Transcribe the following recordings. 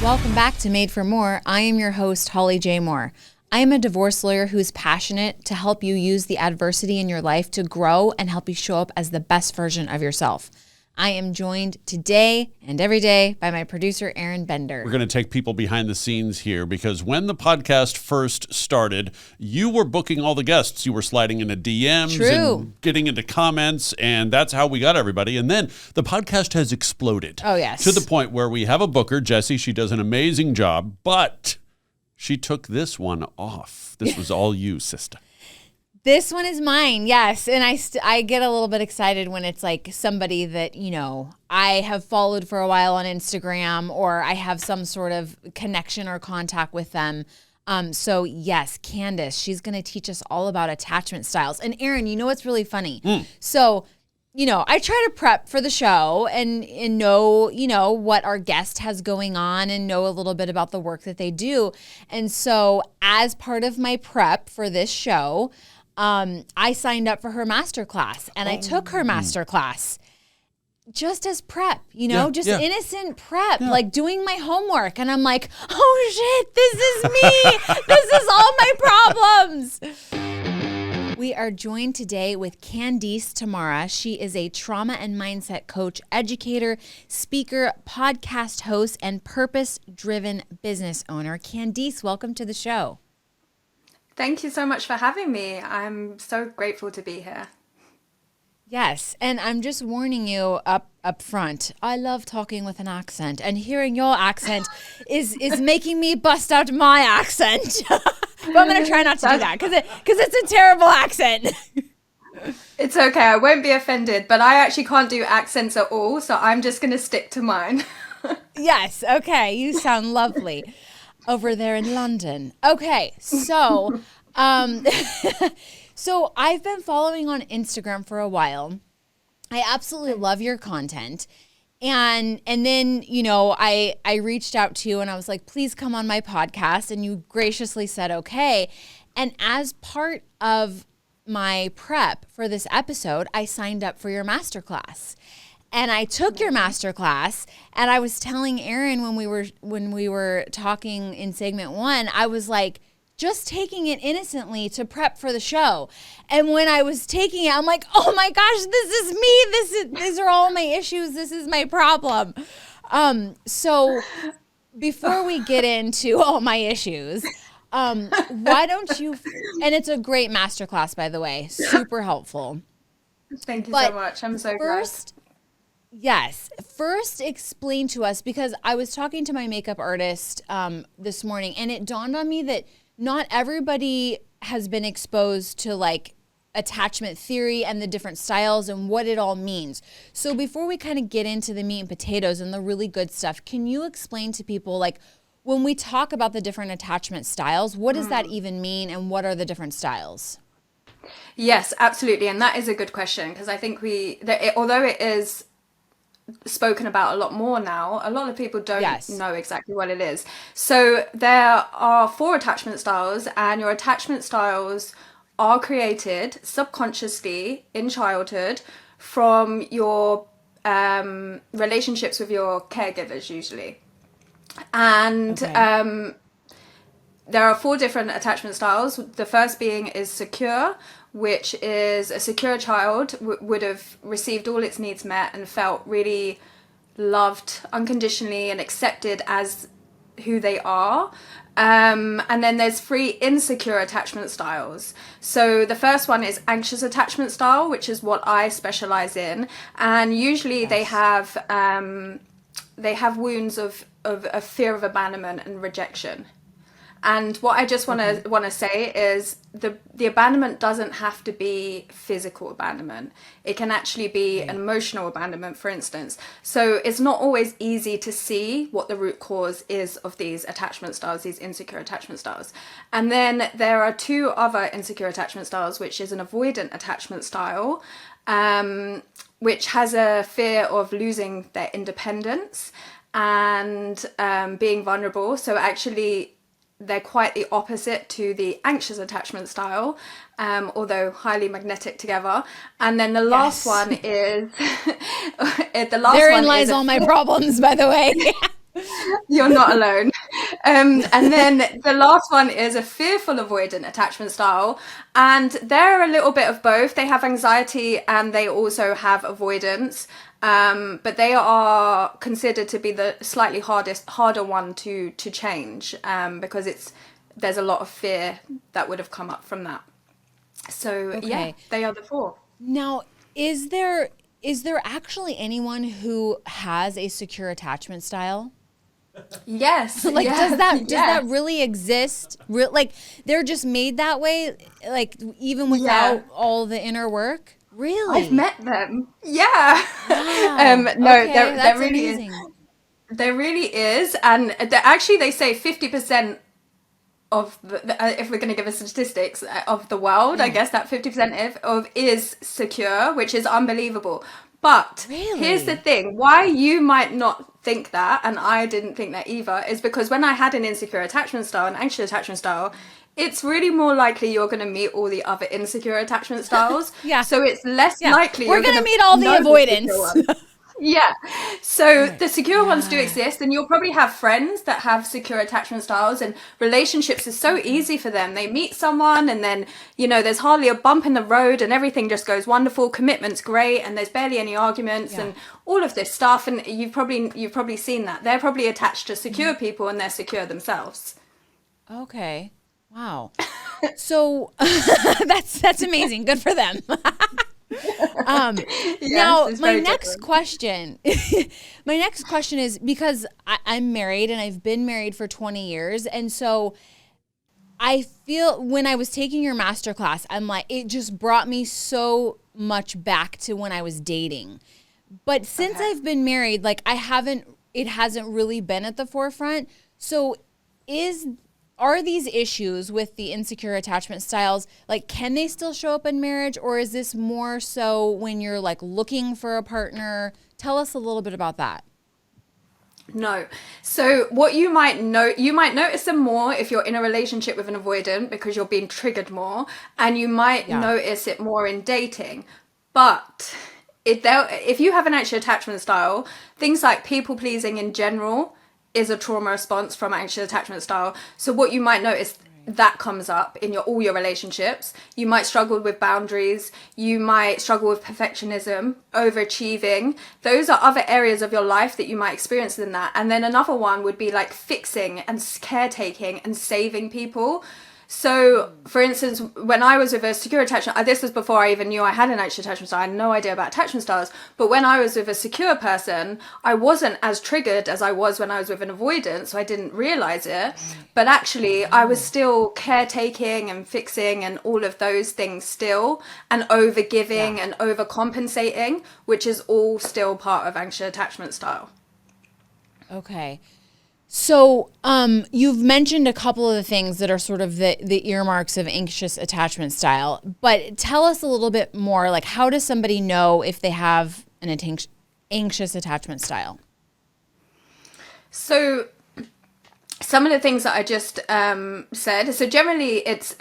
Welcome back to Made for More. I am your host, Holly J. Moore. I am a divorce lawyer who is passionate to help you use the adversity in your life to grow and help you show up as the best version of yourself. I am joined today and every day by my producer, Aaron Bender. We're going to take people behind the scenes here because when the podcast first started, you were booking all the guests. You were sliding into DMs and getting into comments, and that's how we got everybody. And then the podcast has exploded. Oh, yes. To the point where we have a booker, Jessie. She does an amazing job, but she took this one off. This was all you, sister. This one is mine, yes. And I get a little bit excited when it's like somebody that, you know, I have followed for a while on Instagram, or I have some sort of connection or contact with them. So yes, Candice, she's going to teach us all about attachment styles. And Aaron, you know what's really funny? So, you know, I try to prep for the show and know, you know, what our guest has going on and know a little bit about the work that they do. And so as part of my prep for this show, I signed up for her masterclass, and I took her masterclass just as prep, you know, innocent prep, like doing my homework. And I'm like, oh shit, this is me. This is all my problems. We are joined today with Candice Tamara. She is a trauma and mindset coach, educator, speaker, podcast host, and purpose-driven business owner. Candice, welcome to the show. Thank you so much for having me. I'm so grateful to be here. Yes, and I'm just warning you up front. I love talking with an accent, and hearing your accent is making me bust out my accent. But I'm going to try not to do that because it's a terrible accent. It's okay. I won't be offended, but I actually can't do accents at all, so I'm just going to stick to mine. Yes, okay. You sound lovely. Over there in London. Okay, so so I've been following on Instagram for a while. I absolutely love your content. And then, you know, I reached out to you and I was like, please come on my podcast. And you graciously said, okay. And as part of my prep for this episode, I signed up for your masterclass. And I took your masterclass, and I was telling Aaron when we were talking in segment 1, I was like, just taking it innocently to prep for the show. And when I was taking it, I'm like, oh my gosh, this is me. These are all my issues. This is my problem. So before we get into all my issues, why don't you? And it's a great masterclass, by the way, super helpful. Thank you so much. I'm so glad. Yes. First, explain to us, because I was talking to my makeup artist this morning, and it dawned on me that not everybody has been exposed to like attachment theory and the different styles and what it all means. So before we kind of get into the meat and potatoes and the really good stuff, can you explain to people, like, when we talk about the different attachment styles, what does that even mean, and what are the different styles? Yes, absolutely. And that is a good question, because I think although it is spoken about a lot more now, a lot of people don't know exactly what it is. So there are 4 attachment styles, and your attachment styles are created subconsciously in childhood from your relationships with your caregivers usually. And there are 4 different attachment styles. The first being is secure, which is a secure child would have received all its needs met and felt really loved unconditionally and accepted as who they are. And then there's 3 insecure attachment styles. So the first one is anxious attachment style, which is what I specialize in. And usually they have wounds of fear of abandonment and rejection. And what I just want to say is the abandonment doesn't have to be physical abandonment. It can actually be an emotional abandonment, for instance. So it's not always easy to see what the root cause is of these attachment styles, these insecure attachment styles. And then there are 2 other insecure attachment styles, which is an avoidant attachment style, which has a fear of losing their independence and being vulnerable. So actually, they're quite the opposite to the anxious attachment style, although highly magnetic together. And then the last one is Therein lies all my problems, by the way. You're not alone. And then the last one is a fearful avoidant attachment style. And they're a little bit of both. They have anxiety and they also have avoidance. But they are considered to be the slightly harder one to change, because there's a lot of fear that would have come up from that. So yeah, they are the 4. Now, is there actually anyone who has a secure attachment style? Yes. Like, does that really exist? Like, they're just made that way, like, even without all the inner work? Really? I've met them. Yeah. Wow. No, Okay, there really amazing. is. There really is. And actually, they say 50% of if we're going to give a statistics of the world, I guess that 50% of is secure, which is unbelievable. But here's the thing, why you might not think that, and I didn't think that either, is because when I had an insecure attachment style, an anxious attachment style, it's really more likely you're going to meet all the other insecure attachment styles. So it's less likely we're going to meet all the avoidance. Yeah. So the secure ones do exist, and you'll probably have friends that have secure attachment styles, and relationships is so easy for them. They meet someone and then, there's hardly a bump in the road and everything just goes wonderful. Commitment's great and there's barely any arguments and all of this stuff. And you've probably seen that. They're probably attached to secure people and they're secure themselves. Okay. Wow. So that's amazing. Good for them. Now my next question is, because I'm married and I've been married for 20 years. And so I feel when I was taking your masterclass, I'm like, it just brought me so much back to when I was dating. But since I've been married, like it hasn't really been at the forefront. So are these issues with the insecure attachment styles, like, can they still show up in marriage, or is this more so when you're like looking for a partner? Tell us a little bit about that. No. So what you might notice them more if you're in a relationship with an avoidant, because you're being triggered more, and you might notice it more in dating. But if you have an anxious attachment style, things like people pleasing in general is a trauma response from anxious attachment style. So what you might notice that comes up in all your relationships. You might struggle with boundaries. You might struggle with perfectionism, overachieving. Those are other areas of your life that you might experience in that. And then another one would be like fixing and caretaking and saving people. So, for instance, when I was with a secure attachment, this was before I even knew I had an anxious attachment style. I had no idea about attachment styles. But when I was with a secure person, I wasn't as triggered as I was when I was with an avoidant, so I didn't realize it. But actually, I was still caretaking and fixing and all of those things still, and overgiving and overcompensating, which is all still part of anxious attachment style. Okay. So you've mentioned a couple of the things that are sort of the earmarks of anxious attachment style, but tell us a little bit more, like, how does somebody know if they have an anxious attachment style? So some of the things that I just said, so generally it's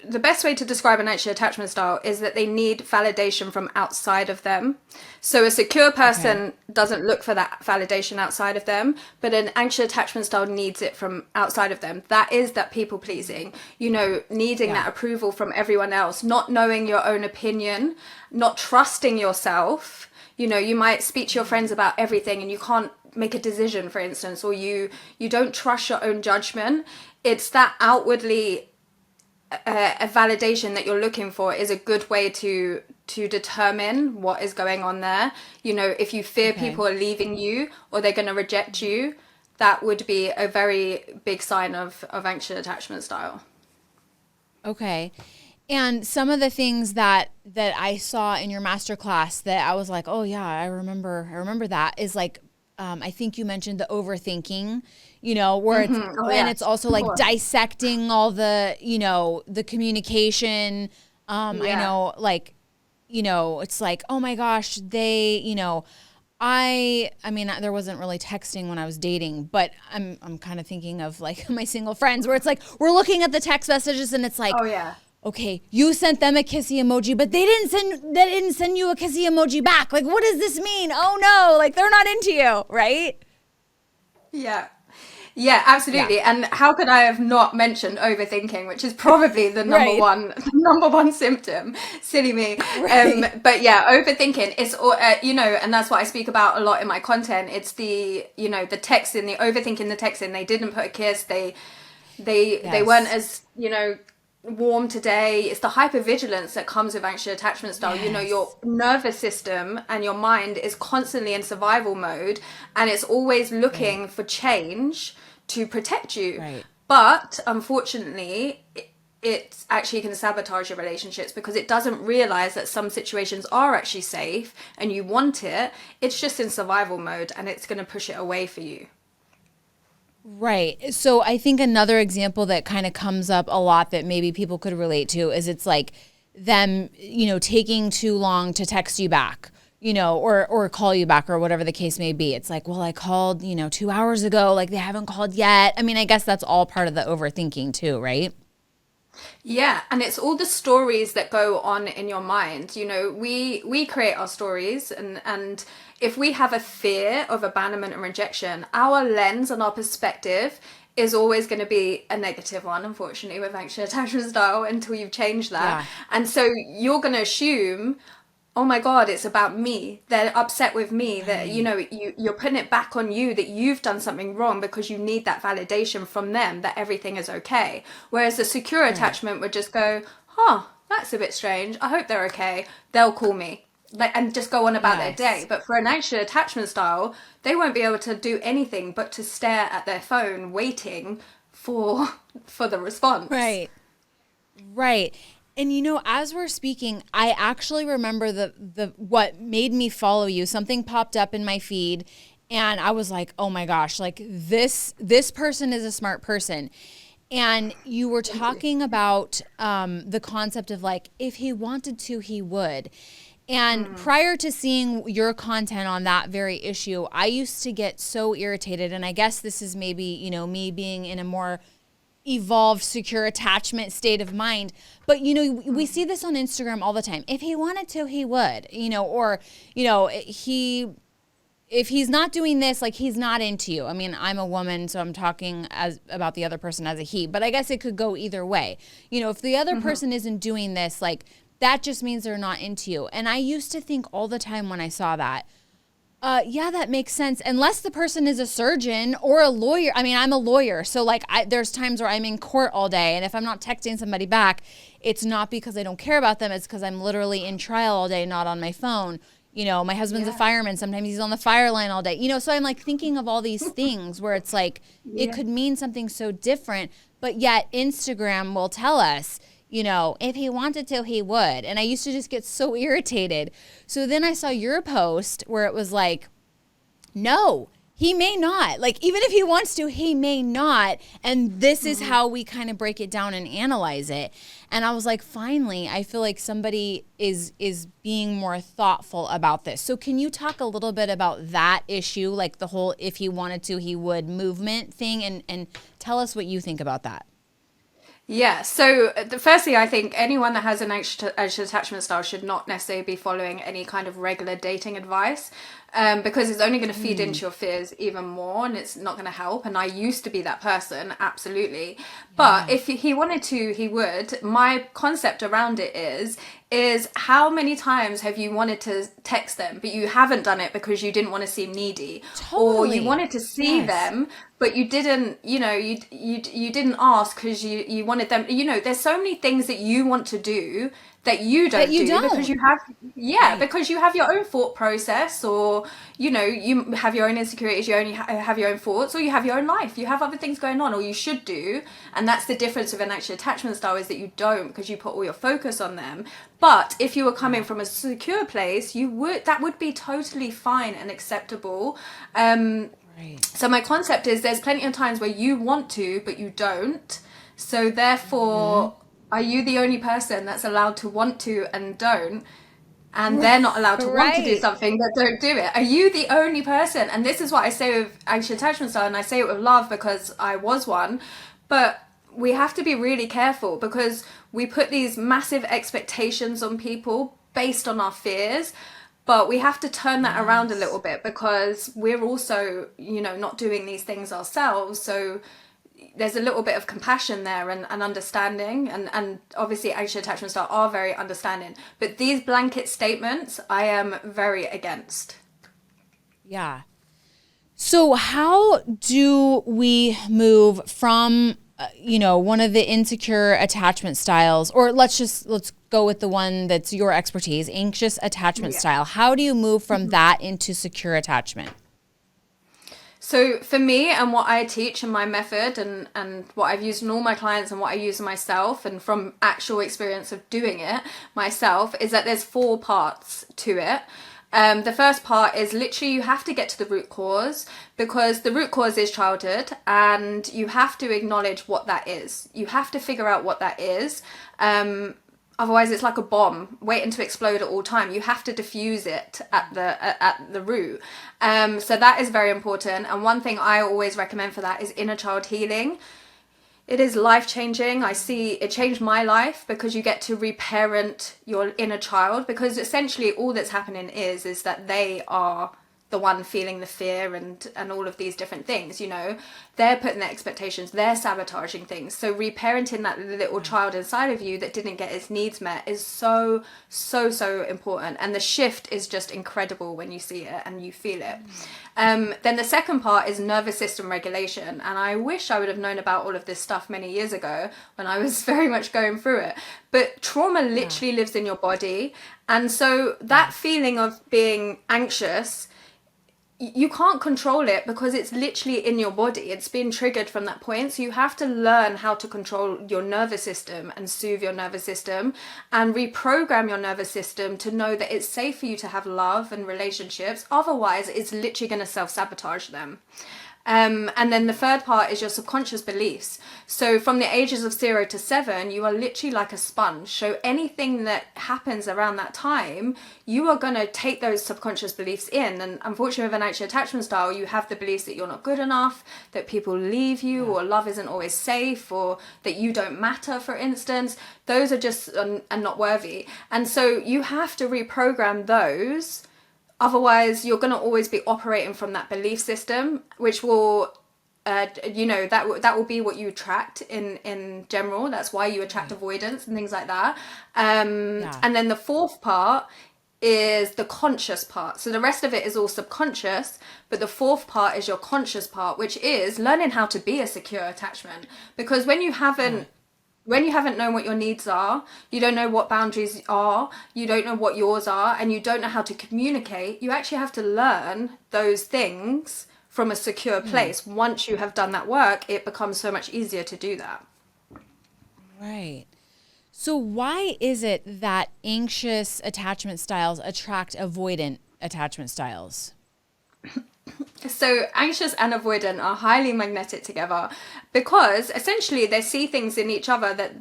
the best way to describe an anxious attachment style is that they need validation from outside of them. So a secure person doesn't look for that validation outside of them, but an anxious attachment style needs it from outside of them. That is that people pleasing, needing that approval from everyone else, not knowing your own opinion, not trusting yourself. You might speak to your friends about everything and you can't make a decision, for instance, or you don't trust your own judgment. It's that outwardly a validation that you're looking for is a good way to determine what is going on there. If you fear people are leaving you or they're going to reject you, that would be a very big sign of anxious attachment style. Okay. And some of the things that I saw in your masterclass that I was like, oh yeah, I remember that is like, I think you mentioned the overthinking, where it's, and it's also like dissecting all the, the communication. I know, like, it's like, oh my gosh, they, I mean, there wasn't really texting when I was dating, but I'm kind of thinking of like my single friends where it's like, we're looking at the text messages and it's like, oh yeah, okay, you sent them a kissy emoji, but they didn't send you a kissy emoji back. Like, what does this mean? Oh no, like they're not into you, right? Yeah. Yeah, absolutely. Yeah. And how could I have not mentioned overthinking, which is probably the number one symptom? Silly me. Right. But yeah, overthinking is, and that's what I speak about a lot in my content. It's the texting, the overthinking, the texting. They didn't put a kiss. They weren't as, warm today. It's the hypervigilance that comes with anxious attachment style. Yes. Your nervous system and your mind is constantly in survival mode, and it's always looking for change to protect you. Right. But unfortunately, it actually can sabotage your relationships because it doesn't realize that some situations are actually safe and you want it. It's just in survival mode, and it's going to push it away for you. Right. So I think another example that kind of comes up a lot that maybe people could relate to is it's like them, taking too long to text you back, or call you back or whatever the case may be. It's like, well, I called, 2 hours ago, like they haven't called yet. I mean, I guess that's all part of the overthinking too, right? Yeah, and it's all the stories that go on in your mind. We create our stories, and if we have a fear of abandonment and rejection, our lens and our perspective is always going to be a negative one, unfortunately, with anxious attachment style until you've changed that. Yeah. And so you're going to assume, oh my God, it's about me. They're upset with me. That you're putting it back on you that you've done something wrong because you need that validation from them that everything is okay. Whereas the secure attachment would just go, that's a bit strange. I hope they're okay. They'll call me. And just go on about their day. But for an anxious attachment style, they won't be able to do anything but to stare at their phone waiting for the response. Right. And as we're speaking, I actually remember the what made me follow you. Something popped up in my feed and I was like, oh my gosh, like this person is a smart person. And you were talking about the concept of like, if he wanted to, he would. And prior to seeing your content on that very issue, I used to get so irritated. And I guess this is maybe, me being in a more evolved, secure attachment state of mind. But, we see this on Instagram all the time. If he wanted to, he would, if he's not doing this, like he's not into you. I mean, I'm a woman, so I'm talking about the other person as a he, but I guess it could go either way. If the other person isn't doing this, like, that just means they're not into you. And I used to think all the time when I saw that, that makes sense. Unless the person is a surgeon or a lawyer. I mean, I'm a lawyer. So like there's times where I'm in court all day. And if I'm not texting somebody back, it's not because I don't care about them. It's because I'm literally in trial all day, not on my phone. My husband's a fireman. Sometimes he's on the fire line all day. So I'm like thinking of all these things where it's like, it could mean something so different. But yet Instagram will tell us, if he wanted to, he would. And I used to just get so irritated. So then I saw your post where it was like, no, he may not. Like, even if he wants to, he may not. And this is how we kind of break it down and analyze it. And I was like, finally, I feel like somebody is being more thoughtful about this. So can you talk a little bit about that issue, like the whole if he wanted to, he would movement thing, and tell us what you think about that? Yeah, so firstly, I think anyone that has an anxious attachment style should not necessarily be following any kind of regular dating advice, because it's only going to feed into your fears even more, and it's not going to help. And I used to be that person, absolutely. But if he wanted to, he would. My concept around it is how many times have you wanted to text them, but you haven't done it because you didn't want to seem needy, or you wanted to see them, but you didn't, you didn't ask because you wanted them. There's so many things that you want to do that you don't do because you have, because you have your own thought process, or, you have your own insecurities, you only have your own thoughts, or you have your own life, you have other things going on, or you should do. And that's the difference with an anxious attachment style, is that you don't, because you put all your focus on them. But if you were coming from a secure place, that would be totally fine and acceptable. So my concept is there's plenty of times where you want to, but you don't. So therefore, are you the only person that's allowed to want to and don't? And they're not allowed to want to do something but don't do it. Are you the only person? And this is what I say with anxious attachment style, and I say it with love because I was one. But we have to be really careful because we put these massive expectations on people based on our fears. But we have to turn that around a little bit, because we're also, not doing these things ourselves. So there's a little bit of compassion there, and understanding, and obviously anxious attachment style are very understanding. But these blanket statements, I am very against. Yeah. So how do we move from, one of the insecure attachment styles, or let's go with the one that's your expertise, anxious attachment style. How do you move from that into secure attachment? So for me, and what I teach in my method, and what I've used in all my clients, and what I use in myself, and from actual experience of doing it myself, is that there's 4 parts to it. The first part is literally you have to get to the root cause, because the root cause is childhood, and you have to acknowledge what that is. You have to figure out what that is. Otherwise, it's like a bomb waiting to explode at all time. You have to diffuse it at the root. So that is very important. And one thing I always recommend for that is inner child healing. It is life-changing. I see it changed my life, because you get to reparent your inner child, because essentially all that's happening is that they are the one feeling the fear and all of these different things. They're putting their expectations, they're sabotaging things. So reparenting that little child inside of you that didn't get its needs met is so important, and the shift is just incredible when you see it and you feel it. Then the second part is nervous system regulation, and I wish I would have known about all of this stuff many years ago when I was very much going through it. But trauma literally lives in your body, and so that feeling of being anxious, you can't control it, because it's literally in your body. It's been triggered from that point. So you have to learn how to control your nervous system and soothe your nervous system and reprogram your nervous system to know that it's safe for you to have love and relationships. Otherwise, it's literally going to self-sabotage them. And then the third part is your subconscious beliefs. So from the ages of 0 to 7, you are literally like a sponge. So anything that happens around that time, you are going to take those subconscious beliefs in. And unfortunately, with an anxious attachment style, you have the beliefs that you're not good enough, that people leave you, or love isn't always safe, or that you don't matter, for instance. Those are just and not worthy. And so you have to reprogram those. Otherwise, you're going to always be operating from that belief system, which will, that will be what you attract in general. That's why you attract avoidance and things like that. And then the fourth part is the conscious part. So the rest of it is all subconscious, but the fourth part is your conscious part, which is learning how to be a secure attachment. Because when you haven't known what your needs are, you don't know what boundaries are, you don't know what yours are, and you don't know how to communicate, you actually have to learn those things from a secure place. Once you have done that work, it becomes so much easier to do that. Right. So why is it that anxious attachment styles attract avoidant attachment styles? So anxious and avoidant are highly magnetic together, because essentially they see things in each other that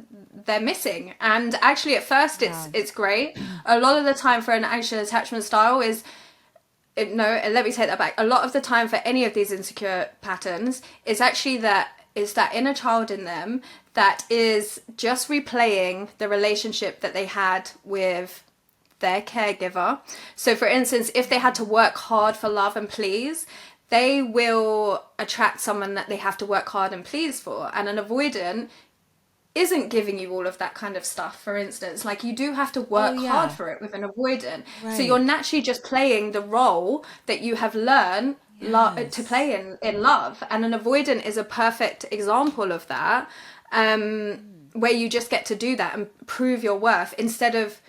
they're missing. And actually at first it's great. A lot of the time for an anxious attachment style let me take that back. A lot of the time for any of these insecure patterns, it's actually that inner child in them that is just replaying the relationship that they had with their caregiver. So for instance, if they had to work hard for love and please, they will attract someone that they have to work hard and please for. And an avoidant isn't giving you all of that kind of stuff, for instance. Like, you do have to work hard for it with an avoidant. Right. So you're naturally just playing the role that you have learned to play in love. And an avoidant is a perfect example of that, where you just get to do that and prove your worth, instead of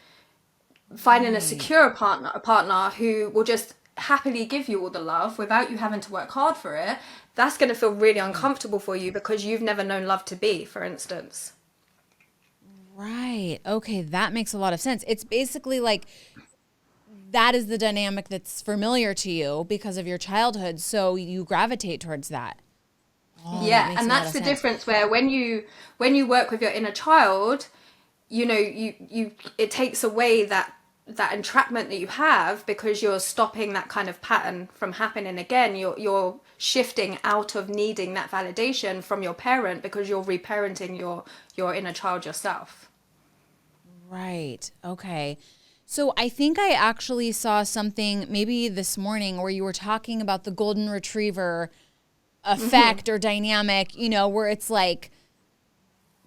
finding a secure partner who will just happily give you all the love without you having to work hard for it. That's going to feel really uncomfortable for you, because you've never known love to be, for instance. Right. Okay, that makes a lot of sense. It's basically like that is the dynamic that's familiar to you because of your childhood, so you gravitate towards that. That and that's the difference, where when you work with your inner child, it takes away that entrapment that you have, because you're stopping that kind of pattern from happening again. You're shifting out of needing that validation from your parent, because you're reparenting your inner child yourself. Right. Okay. So I think I actually saw something maybe this morning where you were talking about the golden retriever effect or dynamic, you know, where it's like,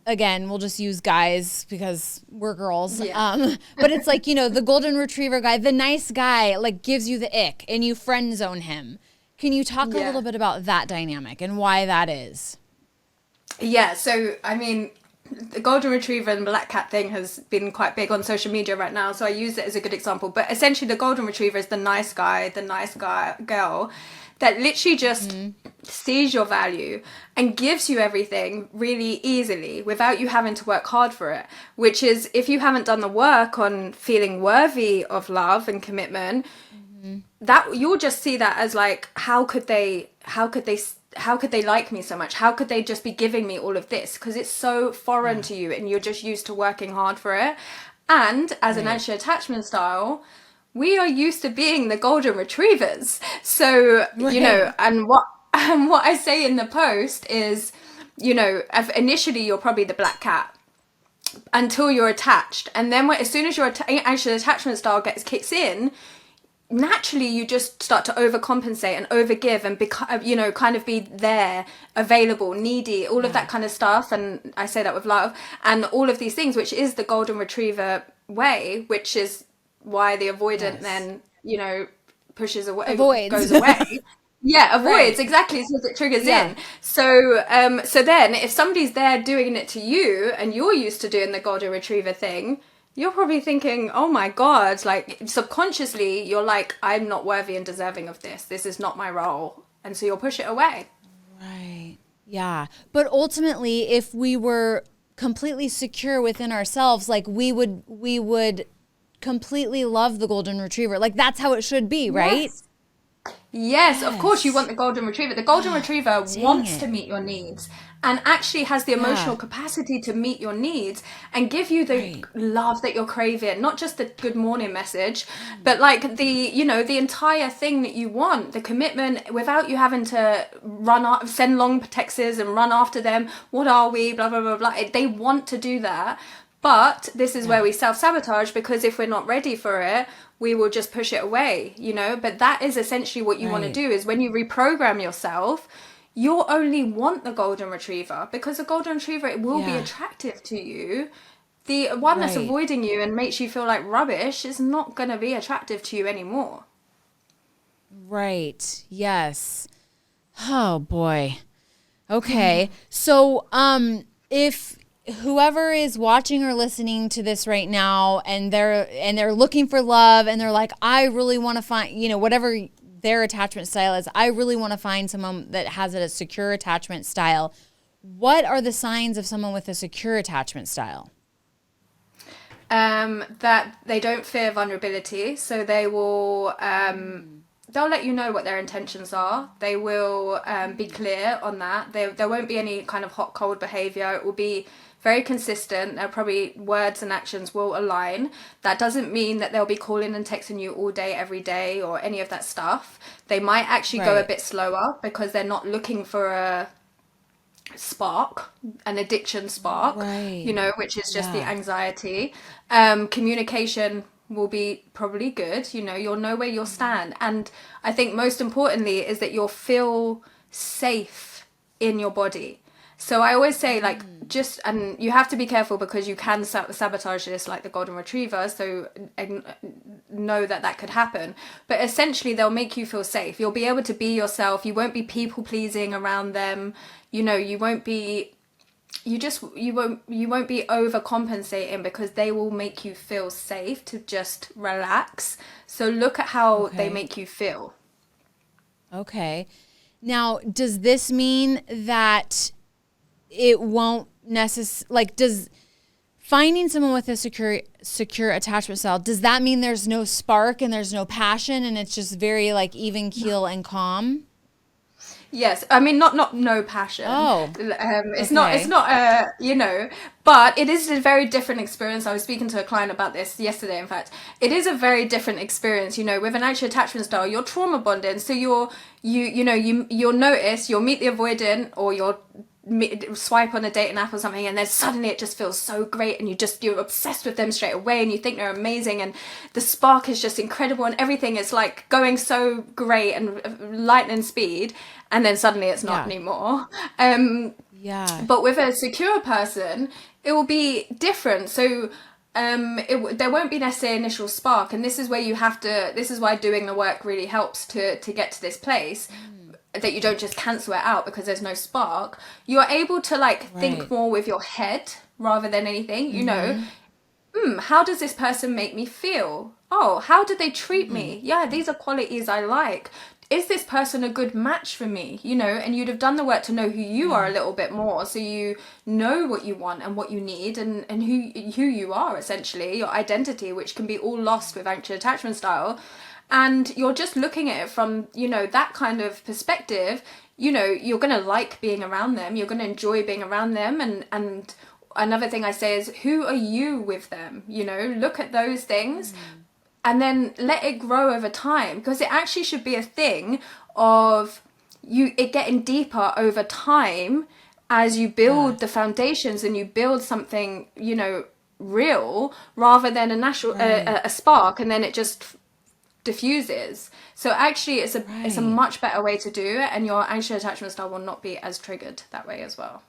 again, we'll just use guys because we're girls. Yeah. But it's like, you know, the golden retriever guy, the nice guy, like gives you the ick and you friend zone him. Can you talk a little bit about that dynamic and why that is? Yeah. So, I mean, the golden retriever and black cat thing has been quite big on social media right now. So I use it as a good example. But essentially the golden retriever is the nice guy, girl that literally just sees your value and gives you everything really easily without you having to work hard for it, which is, if you haven't done the work on feeling worthy of love and commitment, that you'll just see that as like, how could they like me so much? How could they just be giving me all of this? Because it's so foreign to you and you're just used to working hard for it. And as an anti-attachment style, we are used to being the golden retrievers. So, you know, and what I say in the post is, you know, initially you're probably the black cat until you're attached. And then as soon as your anti-attachment style kicks in, naturally you just start to overcompensate and overgive and become, you know, kind of be there, available, needy, all of that kind of stuff. And I say that with love and all of these things, which is the golden retriever way, which is why the avoidant then, you know, goes away. Avoids, exactly, so it triggers in. So so then if somebody's there doing it to you and you're used to doing the golden retriever thing, you're probably thinking, oh my God, like subconsciously you're like, I'm not worthy and deserving of this. This is not my role. And so you'll push it away. Right. Yeah. But ultimately, if we were completely secure within ourselves, like we would completely love the golden retriever. Like that's how it should be, right? Yes, of course you want the golden retriever. The golden retriever wants to meet your needs and actually has the emotional capacity to meet your needs and give you the love that you're craving, not just the good morning message, but like the, you know, the entire thing that you want, the commitment without you having to send long texts and run after them. What are we? Blah, blah, blah, blah. They want to do that. But this is where we self-sabotage, because if we're not ready for it, we will just push it away, you know. But that is essentially what you want to do, is when you reprogram yourself, you'll only want the golden retriever, because the golden retriever, it will be attractive to you. The one that's avoiding you and makes you feel like rubbish is not going to be attractive to you anymore. Right. Yes. Oh boy. Okay. So, if whoever is watching or listening to this right now and they're looking for love and they're like, I really want to find, you know, whatever their attachment style is, I really want to find someone that has a secure attachment style. What are the signs of someone with a secure attachment style? That they don't fear vulnerability. So they will, they'll let you know what their intentions are. They will be clear on that. There won't be any kind of hot, cold behavior. It will be very consistent. Their probably words and actions will align. That doesn't mean that they'll be calling and texting you all day, every day, or any of that stuff. They might actually go a bit slower because they're not looking for a spark, an addiction spark, you know, which is just the anxiety. Communication will be probably good. You know, you'll know where you'll stand. And I think most importantly is that you'll feel safe in your body. So I always say, like, and you have to be careful because you can sabotage this like the golden retriever. So know that could happen. But essentially, they'll make you feel safe. You'll be able to be yourself. You won't be people pleasing around them. You know, you won't be overcompensating, because they will make you feel safe to just relax. So look at how they make you feel. Okay. Now, does this mean that it won't does finding someone with a secure attachment style, does that mean there's no spark and there's no passion and it's just very like even keel and calm? Yes, I mean not no passion. It's okay. not you know, but it is a very different experience. I was speaking to a client about this yesterday. In fact, it is a very different experience. You know, with an anxious attachment style, you're trauma bonding, so you'll notice, you'll meet the avoidant or swipe on a dating app or something, and then suddenly it just feels so great, and you're obsessed with them straight away, and you think they're amazing, and the spark is just incredible, and everything is like going so great and lightning speed, and then suddenly it's not anymore. But with a secure person, it will be different. So there won't be necessarily initial spark, and this is where this is why doing the work really helps to get to this place, that you don't just cancel it out because there's no spark. You're able to think more with your head rather than anything. You know, how does this person make me feel? Oh, how did they treat me? Yeah, these are qualities I like. Is this person a good match for me? You know, and you'd have done the work to know who you are a little bit more, so you know what you want and what you need, and who you are, essentially, your identity, which can be all lost with anxious attachment style. And you're just looking at it from, you know, that kind of perspective. You know, you're going to like being around them. You're going to enjoy being around them. And another thing I say is, who are you with them? You know, look at those things. And then let it grow over time, because it actually should be a thing of it getting deeper over time as you build the foundations and you build something, you know, real, rather than a spark and then it just diffuses. So actually it's a much better way to do it, and your anxious attachment style will not be as triggered that way as well.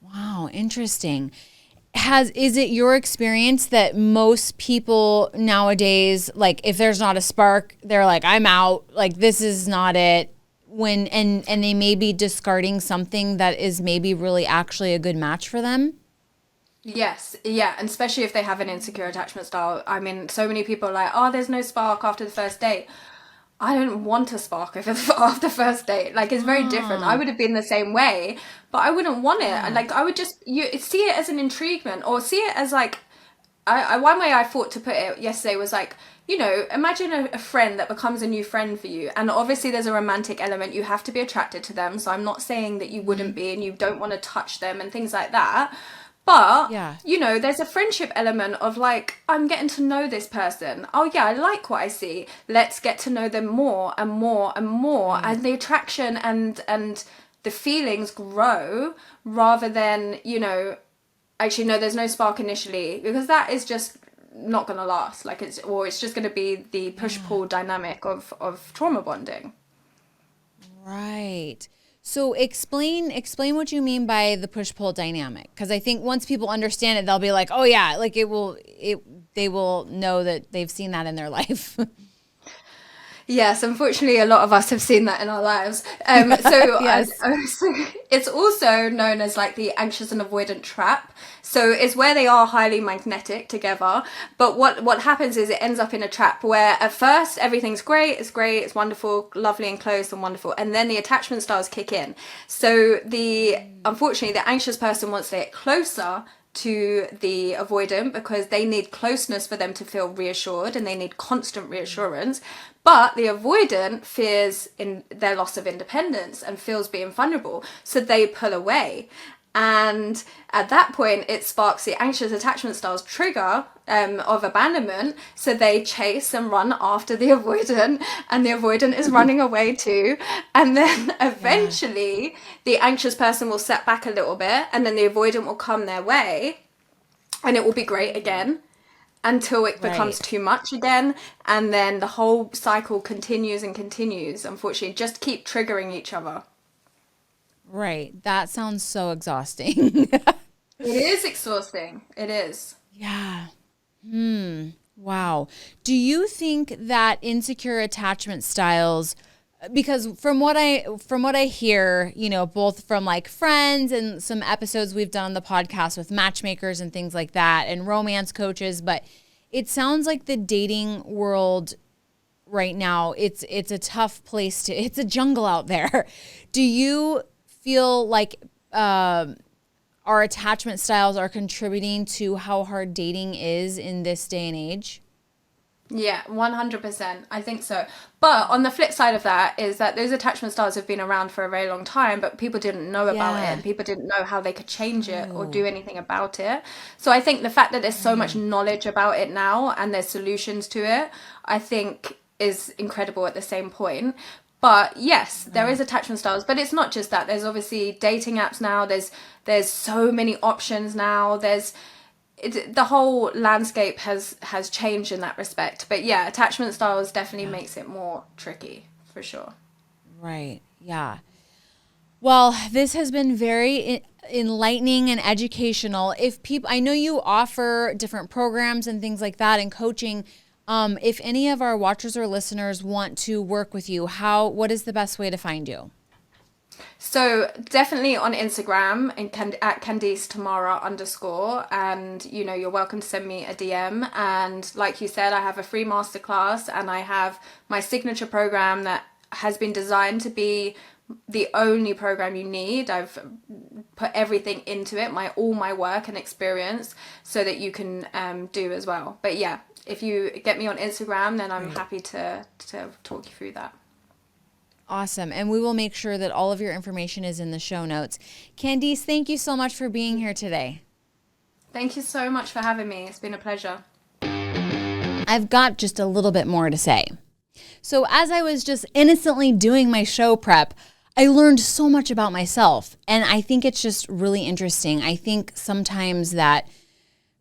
Wow, interesting. Is it your experience that most people nowadays, like, if there's not a spark, they're like, I'm out, like, this is not it, and they may be discarding something that is maybe really actually a good match for them? Yes, yeah, and especially if they have an insecure attachment style. I mean, so many people are like, oh, there's no spark after the first date. I don't want a spark after first date. Like, it's very different. I would have been the same way, but I wouldn't want it. Like, I would just see it as an intriguement, or see it as like, one way I thought to put it yesterday was like, you know, imagine a friend that becomes a new friend for you, and obviously there's a romantic element. You have to be attracted to them. So I'm not saying that you wouldn't be, and you don't want to touch them and things like that. But, you know, there's a friendship element of like, I'm getting to know this person. Oh, yeah, I like what I see. Let's get to know them more and more and more. And the attraction and the feelings grow, rather than, you know, actually, no, there's no spark initially, because that is just not going to last. Like, it's just going to be the push-pull dynamic of trauma bonding. Right. So explain what you mean by the push-pull dynamic, because I think once people understand it, they'll be like, oh yeah, like they will know that they've seen that in their life. Yes, unfortunately, a lot of us have seen that in our lives. So it's also known as like the anxious and avoidant trap. So it's where they are highly magnetic together. But what happens is it ends up in a trap where at first everything's great, it's wonderful, lovely and close and wonderful. And then the attachment styles kick in. So unfortunately, the anxious person wants to get closer to the avoidant, because they need closeness for them to feel reassured, and they need constant reassurance. But the avoidant fears in their loss of independence and feels being vulnerable, so they pull away. And at that point, it sparks the anxious attachment styles trigger of abandonment. So they chase and run after the avoidant, and the avoidant is running away too. And then eventually the anxious person will set back a little bit, and then the avoidant will come their way, and it will be great again until it becomes too much again. And then the whole cycle continues and continues, unfortunately, just keep triggering each other. Right. That sounds so exhausting. It is exhausting. It is. Yeah. Wow. Do you think that insecure attachment styles, because from what I hear, you know, both from like friends and some episodes we've done on the podcast with matchmakers and things like that, and romance coaches, but it sounds like the dating world right now, it's a tough place it's a jungle out there. Do you feel like our attachment styles are contributing to how hard dating is in this day and age? Yeah, 100%. I think so. But on the flip side of that is that those attachment styles have been around for a very long time, but people didn't know about it, and people didn't know how they could change it or do anything about it. So I think the fact that there's so much knowledge about it now, and there's solutions to it, I think is incredible at the same point. But yes, there is attachment styles, but it's not just that. There's obviously dating apps now. There's so many options now. The whole landscape has changed in that respect. But yeah, attachment styles definitely makes it more tricky, for sure. Right. Yeah. Well, this has been very enlightening and educational. I know you offer different programs and things like that and coaching. If any of our watchers or listeners want to work with you, what is the best way to find you? So definitely on Instagram at Candice Tamara _ and you're welcome to send me a DM. And like you said, I have a free masterclass and I have my signature program that has been designed to be the only program you need. I've put everything into it, all my work and experience, so that you can do as well. But yeah, if you get me on Instagram, then I'm happy to talk you through that. Awesome. And we will make sure that all of your information is in the show notes. Candice, thank you so much for being here today. Thank you so much for having me. It's been a pleasure. I've got just a little bit more to say. So as I was just innocently doing my show prep, I learned so much about myself. And I think it's just really interesting. I think sometimes that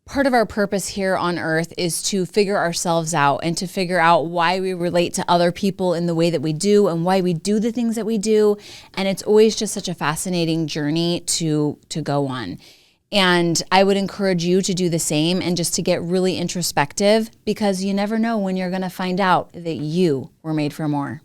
part of our purpose here on earth is to figure ourselves out and to figure out why we relate to other people in the way that we do and why we do the things that we do. And it's always just such a fascinating journey to go on. And I would encourage you to do the same and just to get really introspective, because you never know when you're going to find out that you were made for more.